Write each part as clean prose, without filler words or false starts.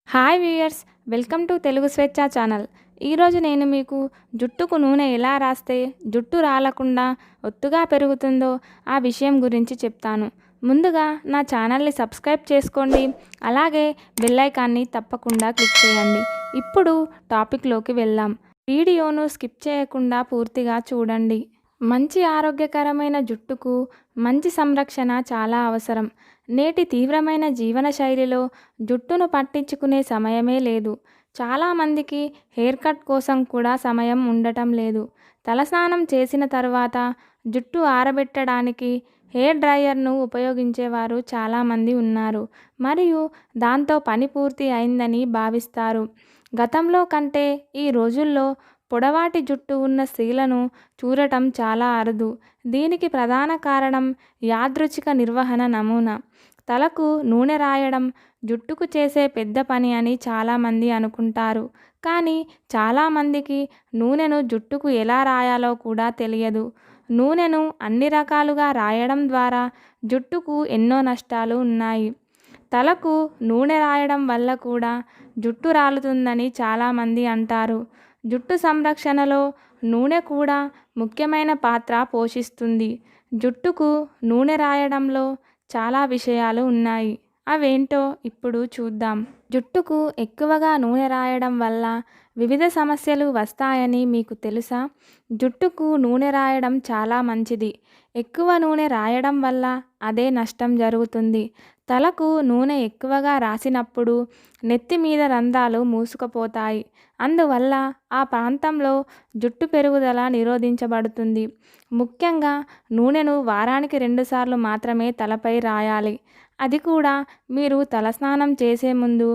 Hi viewers, welcome to Telugu స్వేచ్ఛ channel. ఈరోజు నేను మీకు జుట్టుకు నూనె ఎలా రాస్తే జుట్టు రాలకుండా ఒత్తుగా పెరుగుతుందో ఆ విషయం గురించి చెప్తాను. ముందుగా నా ఛానల్ని సబ్స్క్రైబ్ చేసుకోండి, అలాగే బెల్ ఐకాన్ని తప్పకుండా క్లిక్ చేయండి. ఇప్పుడు టాపిక్లోకి వెళ్దాం. వీడియోను స్కిప్ చేయకుండా పూర్తిగా చూడండి. మంచి ఆరోగ్యకరమైన జుట్టుకు మంచి సంరక్షణ చాలా అవసరం. నేటి తీవ్రమైన జీవనశైలిలో జుట్టును పట్టించుకునే సమయమే లేదు. చాలామందికి హెయిర్ కట్ కోసం కూడా సమయం ఉండటం లేదు. తలస్నానం చేసిన తర్వాత జుట్టు ఆరబెట్టడానికి హెయిర్ డ్రైయర్ను ఉపయోగించేవారు చాలామంది ఉన్నారు, మరియు దాంతో పని పూర్తి అయిందని భావిస్తారు. గతంలో కంటే ఈ రోజుల్లో పొడవాటి జుట్టు ఉన్న స్త్రీలను చూడటం చాలా అరుదు. దీనికి ప్రధాన కారణం యాదృచ్ఛిక నిర్వహణ నమూనా. తలకు నూనె రాయడం జుట్టుకు చేసే పెద్ద పని అని చాలామంది అనుకుంటారు, కానీ చాలామందికి నూనెను జుట్టుకు ఎలా రాయాలో కూడా తెలియదు. నూనెను అన్ని రకాలుగా రాయడం ద్వారా జుట్టుకు ఎన్నో నష్టాలు ఉన్నాయి. తలకు నూనె రాయడం వల్ల కూడా జుట్టు రాలుతుందని చాలామంది అంటారు. జుట్టు సంరక్షణలో నూనె కూడా ముఖ్యమైన పాత్ర పోషిస్తుంది. జుట్టుకు నూనె రాయడంలో చాలా విషయాలు ఉన్నాయి. అవేంటో ఇప్పుడు చూద్దాం. జుట్టుకు ఎక్కువగా నూనె రాయడం వల్ల వివిధ సమస్యలు వస్తాయని మీకు తెలుసా? జుట్టుకు నూనె రాయడం చాలా మంచిది. ఎక్కువ నూనె రాయడం వల్ల అదే నష్టం జరుగుతుంది. తలకు నూనె ఎక్కువగా రాసినప్పుడు నెత్తి మీద రంధ్రాలు మూసుకుపోతాయి. అందువల్ల ఆ ప్రాంతంలో జుట్టు పెరుగుదల నిరోధించబడుతుంది. ముఖ్యంగా నూనెను వారానికి 2 సార్లు మాత్రమే తలపై రాయాలి. అది కూడా మీరు తలస్నానం చేసే ముందు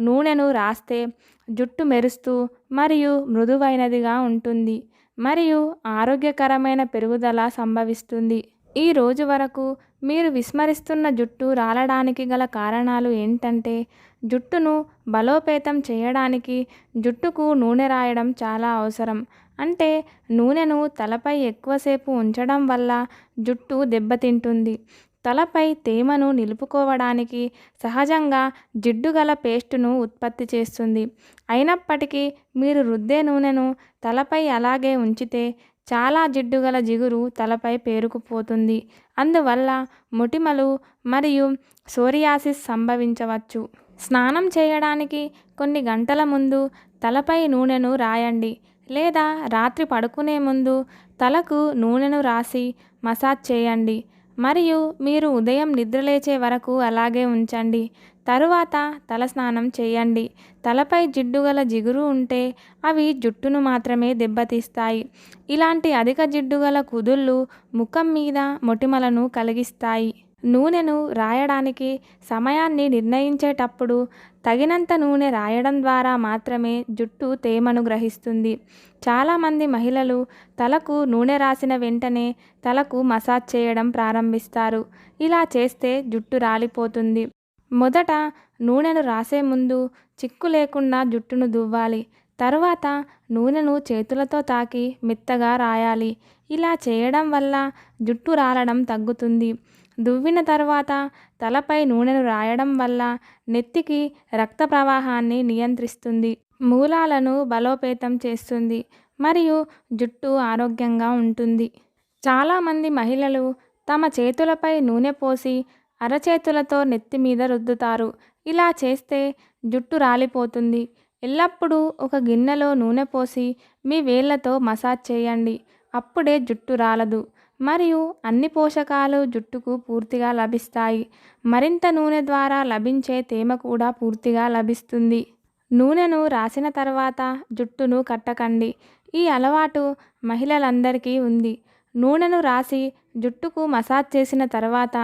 నూనెను రాస్తే జుట్టు మెరుస్తూ మరియు మృదువైనదిగా ఉంటుంది, మరియు ఆరోగ్యకరమైన పెరుగుదల సంభవిస్తుంది. ఈ రోజు వరకు మీరు విస్మరిస్తున్న జుట్టు రాలడానికి గల కారణాలు ఏంటంటే, జుట్టును బలోపేతం చేయడానికి జుట్టుకు నూనె రాయడం చాలా అవసరం. అంటే నూనెను తలపై ఎక్కువసేపు ఉంచడం వల్ల జుట్టు దెబ్బతింటుంది. తలపై తేమను నిలుపుకోవడానికి సహజంగా జిడ్డుగల పేస్టును ఉత్పత్తి చేస్తుంది. అయినప్పటికీ మీరు రుద్దే నూనెను తలపై అలాగే ఉంచితే చాలా జిడ్డుగల జిగురు తలపై పేరుకుపోతుంది. అందువల్ల మొటిమలు మరియు సోరియాసిస్ సంభవించవచ్చు. స్నానం చేయడానికి కొన్ని గంటల ముందు తలపై నూనెను రాయండి, లేదా రాత్రి పడుకునే ముందు తలకు నూనెను రాసి మసాజ్ చేయండి, మరియు మీరు ఉదయం నిద్రలేచే వరకు అలాగే ఉంచండి. తరువాత తలస్నానం చేయండి. తలపై జిడ్డుగల జిగురు ఉంటే అవి జుట్టును మాత్రమే దెబ్బతీస్తాయి. ఇలాంటి అధిక జిడ్డుగల కుదుళ్ళు ముఖం మీద మొటిమలను కలిగిస్తాయి. నూనెను రాయడానికి సమయాన్ని నిర్ణయించేటప్పుడు తగినంత నూనె రాయడం ద్వారా మాత్రమే జుట్టు తేమను గ్రహిస్తుంది. చాలామంది మహిళలు తలకు నూనె రాసిన వెంటనే తలకు మసాజ్ చేయడం ప్రారంభిస్తారు. ఇలా చేస్తే జుట్టు రాలిపోతుంది. మొదట నూనెను రాసే ముందు చిక్కు లేకుండా జుట్టును దువ్వాలి. తరువాత నూనెను చేతులతో తాకి మెత్తగా రాయాలి. ఇలా చేయడం వల్ల జుట్టు రాలడం తగ్గుతుంది. దువ్విన తర్వాత తలపై నూనెను రాయడం వల్ల నెత్తికి రక్త ప్రవాహాన్ని నియంత్రిస్తుంది, మూలాలను బలోపేతం చేస్తుంది, మరియు జుట్టు ఆరోగ్యంగా ఉంటుంది. చాలామంది మహిళలు తమ చేతులపై నూనె పోసి అరచేతులతో నెత్తి మీద రుద్దుతారు. ఇలా చేస్తే జుట్టు రాలిపోతుంది. ఎల్లప్పుడూ ఒక గిన్నెలో నూనె పోసి మీ వేళ్లతో మసాజ్ చేయండి. అప్పుడే జుట్టు రాలదు, మరియు అన్ని పోషకాలు జుట్టుకు పూర్తిగా లభిస్తాయి. మరింత నూనె ద్వారా లభించే తేమ కూడా పూర్తిగా లభిస్తుంది. నూనెను రాసిన తర్వాత జుట్టును కట్టకండి. ఈ అలవాటు మహిళలందరికీ ఉంది. నూనెను రాసి జుట్టుకు మసాజ్ చేసిన తర్వాత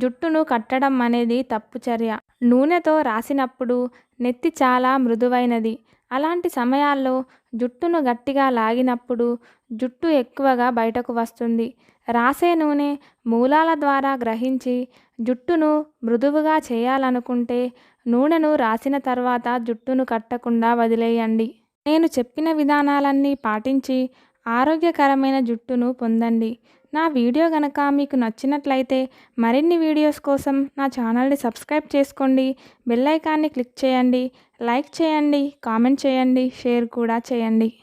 జుట్టును కట్టడం అనేది తప్పు చర్య. నూనెతో రాసినప్పుడు నెత్తి చాలా మృదువైనది. అలాంటి సమయాల్లో జుట్టును గట్టిగా లాగినప్పుడు జుట్టు ఎక్కువగా బయటకు వస్తుంది. రాసే నూనె మూలాల ద్వారా గ్రహించి జుట్టును మృదువుగా చేయాలనుకుంటే నూనెను రాసిన తర్వాత జుట్టును కట్టకుండా వదిలేయండి. నేను చెప్పిన విధానాలన్నీ పాటించి ఆరోగ్యకరమైన జుట్టును పొందండి. నా వీడియో గనక మీకు నచ్చినట్లయితే మరిన్ని వీడియోస్ కోసం నా ఛానల్ని సబ్స్క్రైబ్ చేసుకోండి, బెల్ ఐకాన్ని క్లిక్ చేయండి. లైక్ చేయండి, కామెంట్ చేయండి, షేర్ కూడా చేయండి.